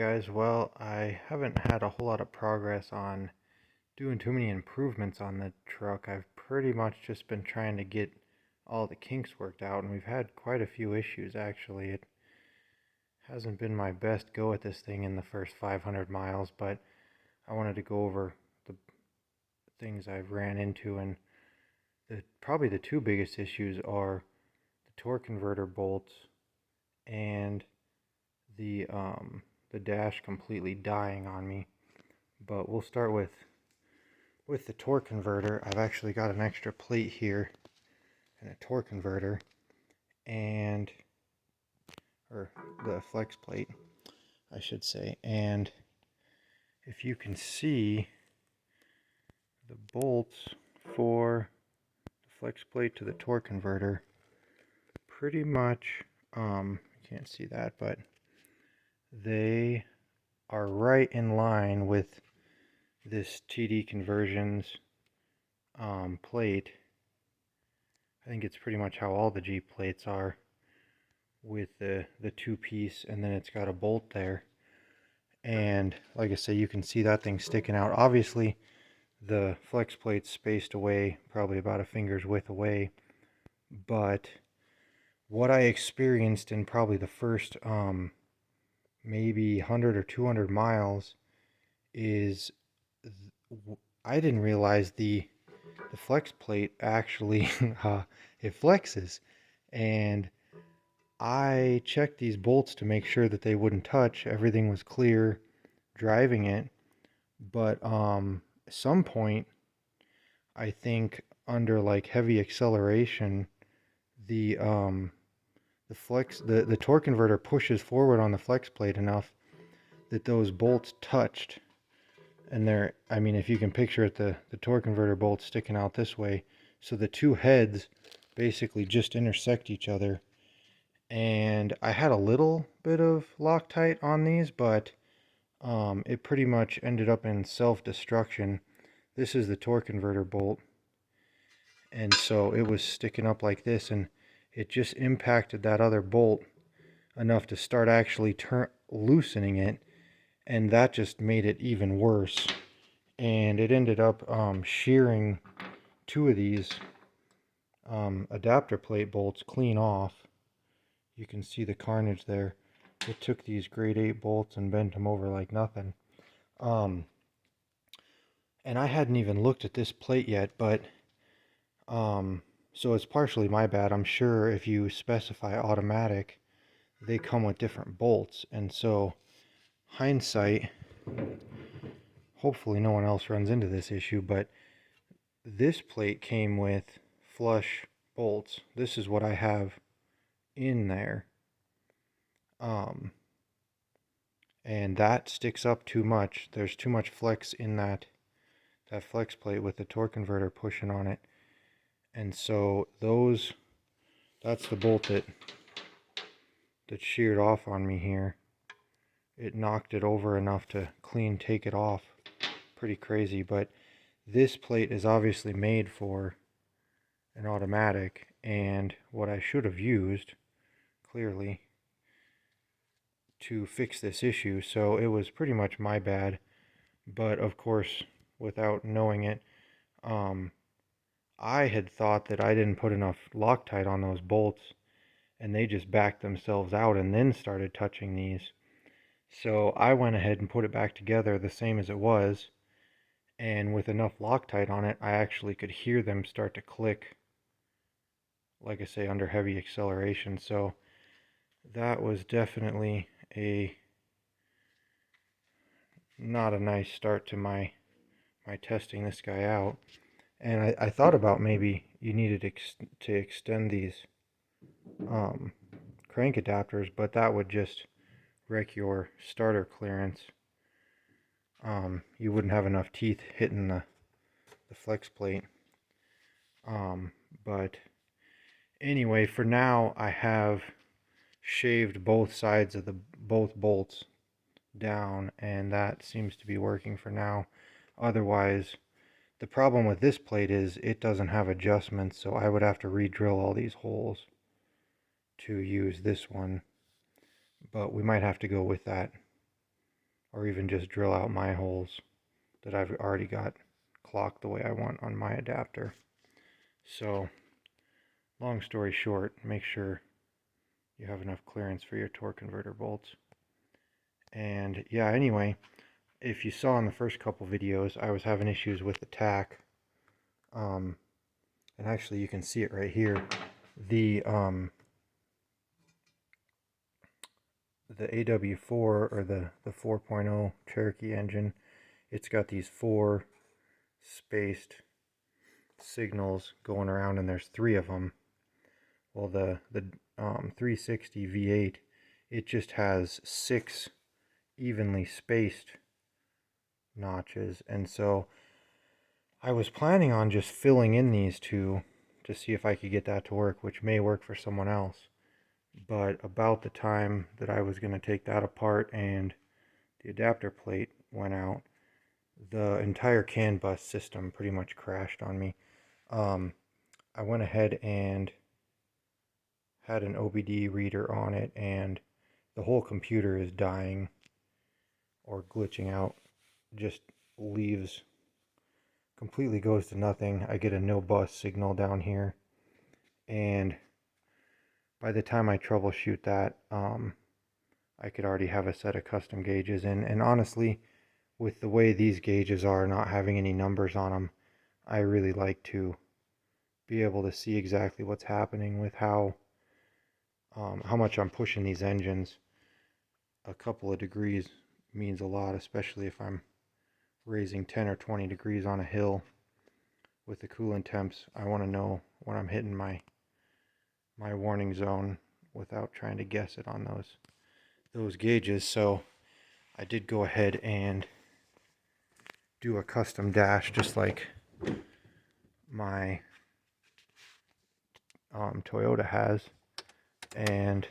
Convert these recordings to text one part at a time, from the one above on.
guys, well, I haven't had a whole lot of progress on doing too many improvements on the truck. I've pretty much just been trying to get all the kinks worked out, and we've had quite a few issues actually. It hasn't been my best go at this thing in the first 500 miles, but I wanted to go over the things I've ran into, and probably the two biggest issues are the torque converter bolts and the dash completely dying on me. But we'll start with the torque converter. I've actually got an extra plate here and a torque converter, or the flex plate I should say, and if you can see, the bolts for the flex plate to the torque converter pretty much, you can't see that, but they are right in line with this TD conversions plate. I think it's pretty much how all the Jeep plates are, with the two-piece, and then it's got a bolt there. And like I say, you can see that thing sticking out. Obviously the flex plate's spaced away, probably about a finger's width away, but what I experienced in probably the first maybe 100 or 200 miles is I didn't realize the flex plate actually it flexes, and I checked these bolts to make sure that they wouldn't touch. Everything was clear driving it, but at some point, I think under like heavy acceleration, the the torque converter pushes forward on the flex plate enough that those bolts touched. And they're, I mean, if you can picture it, the torque converter bolts sticking out this way, so the two heads basically just intersect each other. And I had a little bit of Loctite on these, but it pretty much ended up in self-destruction. This is the torque converter bolt, and so it was sticking up like this, and it just impacted that other bolt enough to start actually loosening it, and that just made it even worse. And it ended up shearing two of these adapter plate bolts clean off. You can see the carnage there. It took these grade 8 bolts and bent them over like nothing. And I hadn't even looked at this plate yet, but so it's partially my bad. I'm sure if you specify automatic, they come with different bolts, and so hindsight, hopefully no one else runs into this issue, but this plate came with flush bolts. This is what I have in there, and that sticks up too much. There's too much flex in that flex plate with the torque converter pushing on it, and so that's the bolt that sheared off on me here. It knocked it over enough to take it off. Pretty crazy. But this plate is obviously made for an automatic, and what I should have used clearly to fix this issue, so it was pretty much my bad. But of course, without knowing it, I had thought that I didn't put enough Loctite on those bolts, and they just backed themselves out and then started touching these. So I went ahead and put it back together the same as it was, and with enough Loctite on it, I actually could hear them start to click, like I say, under heavy acceleration. So that was definitely not a nice start to my testing this guy out. And I thought about maybe you needed to extend these crank adapters, but that would just wreck your starter clearance. You wouldn't have enough teeth hitting the flex plate. But anyway, for now I have shaved both sides of both bolts down, and that seems to be working for now. Otherwise, the problem with this plate is it doesn't have adjustments, so I would have to re-drill all these holes to use this one, but we might have to go with that or even just drill out my holes that I've already got clocked the way I want on my adapter. So, long story short, make sure you have enough clearance for your torque converter bolts. And yeah, anyway, if you saw in the first couple videos, I was having issues with the tack. And actually you can see it right here. The AW4, or the 4.0 Cherokee engine, it's got these 4 spaced signals going around, and there's 3 of them. Well, the 360 V8, it just has 6 evenly spaced notches, and so I was planning on just filling in these 2 to see if I could get that to work, which may work for someone else. But about the time that I was going to take that apart and the adapter plate went out, the entire CAN bus system pretty much crashed on me. I went ahead and had an OBD reader on it, and the whole computer is dying or glitching out. Just leaves, completely goes to nothing. I get a no bus signal down here, and by the time I troubleshoot that, I could already have a set of custom gauges in. And honestly, with the way these gauges are, not having any numbers on them, I really like to be able to see exactly what's happening with how much I'm pushing these engines. A couple of degrees means a lot, especially if I'm raising 10 or 20 degrees on a hill with the coolant temps. I want to know when I'm hitting my warning zone without trying to guess it on those gauges. So I did go ahead and do a custom dash, just like my Toyota has, and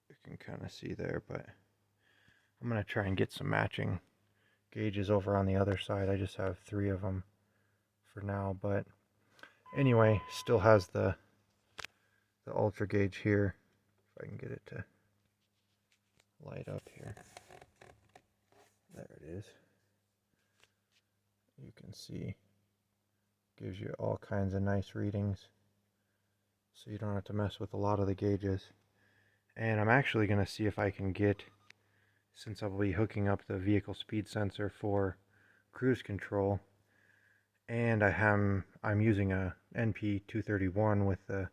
you can kind of see there, but I'm going to try and get some matching gauges over on the other side. I just have 3 of them for now, but anyway, still has the ultra gauge here. If I can get it to light up here. There it is. You can see, gives you all kinds of nice readings, so you don't have to mess with a lot of the gauges. And I'm actually going to see if I can get, since I'll be hooking up the vehicle speed sensor for cruise control, and I'm using a NP231 with the,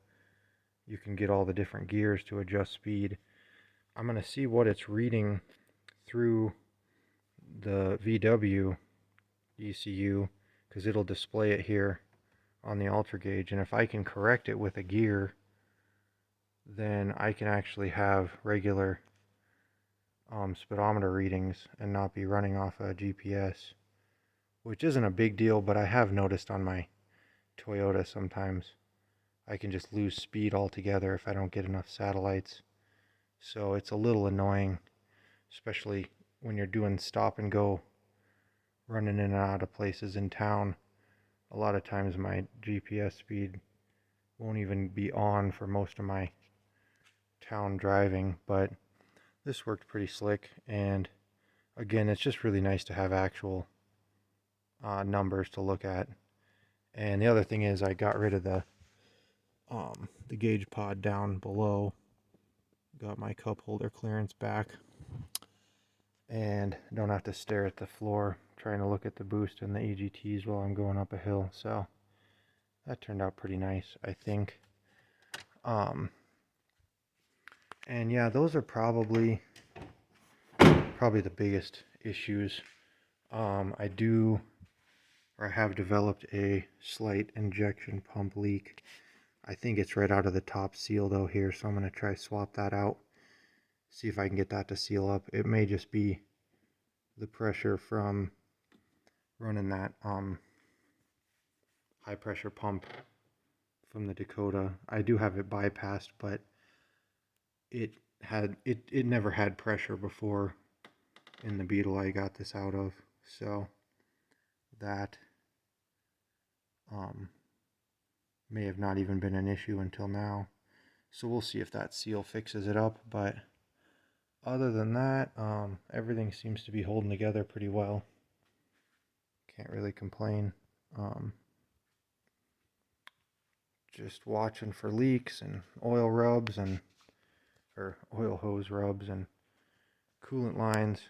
you can get all the different gears to adjust speed. I'm going to see what it's reading through the VW ECU, because it'll display it here on the ultra gauge, and if I can correct it with a gear, then I can actually have regular speedometer readings and not be running off a GPS, which isn't a big deal, but I have noticed on my Toyota sometimes I can just lose speed altogether if I don't get enough satellites. So it's a little annoying, especially when you're doing stop and go, running in and out of places in town. A lot of times my GPS speed won't even be on for most of my town driving, but this worked pretty slick. And again, it's just really nice to have actual numbers to look at. And the other thing is, I got rid of the gauge pod down below, got my cup holder clearance back, and don't have to stare at the floor trying to look at the boost and the EGTs while I'm going up a hill. So that turned out pretty nice, I think. And yeah, those are probably the biggest issues. I have developed a slight injection pump leak. I think it's right out of the top seal though here, so I'm going to try swap that out, see if I can get that to seal up. It may just be the pressure from running that high pressure pump from the Dakota. I do have it bypassed, but it never had pressure before in the Beetle I got this out of, so that may have not even been an issue until now. So we'll see if that seal fixes it up, but other than that, everything seems to be holding together pretty well. Can't really complain. Just watching for leaks and oil rubs or oil hose rubs and coolant lines.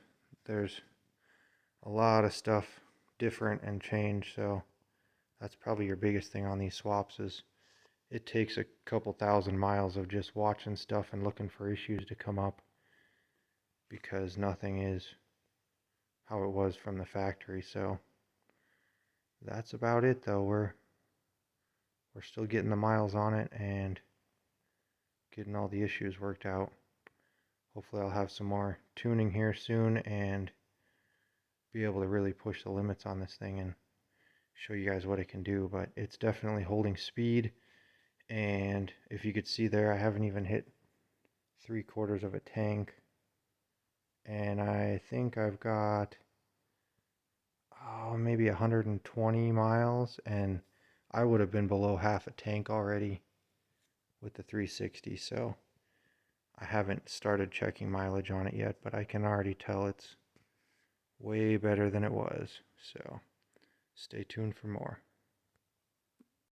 There's a lot of stuff different and changed, so that's probably your biggest thing on these swaps is it takes a couple thousand miles of just watching stuff and looking for issues to come up, because nothing is how it was from the factory. So that's about it though. We're still getting the miles on it and getting all the issues worked out. Hopefully I'll have some more tuning here soon and be able to really push the limits on this thing and show you guys what it can do. But it's definitely holding speed, and if you could see there, I haven't even hit 3/4 of a tank, and I think I've got maybe 120 miles, and I would have been below half a tank already with the 360. So I haven't started checking mileage on it yet, but I can already tell it's way better than it was. So stay tuned for more.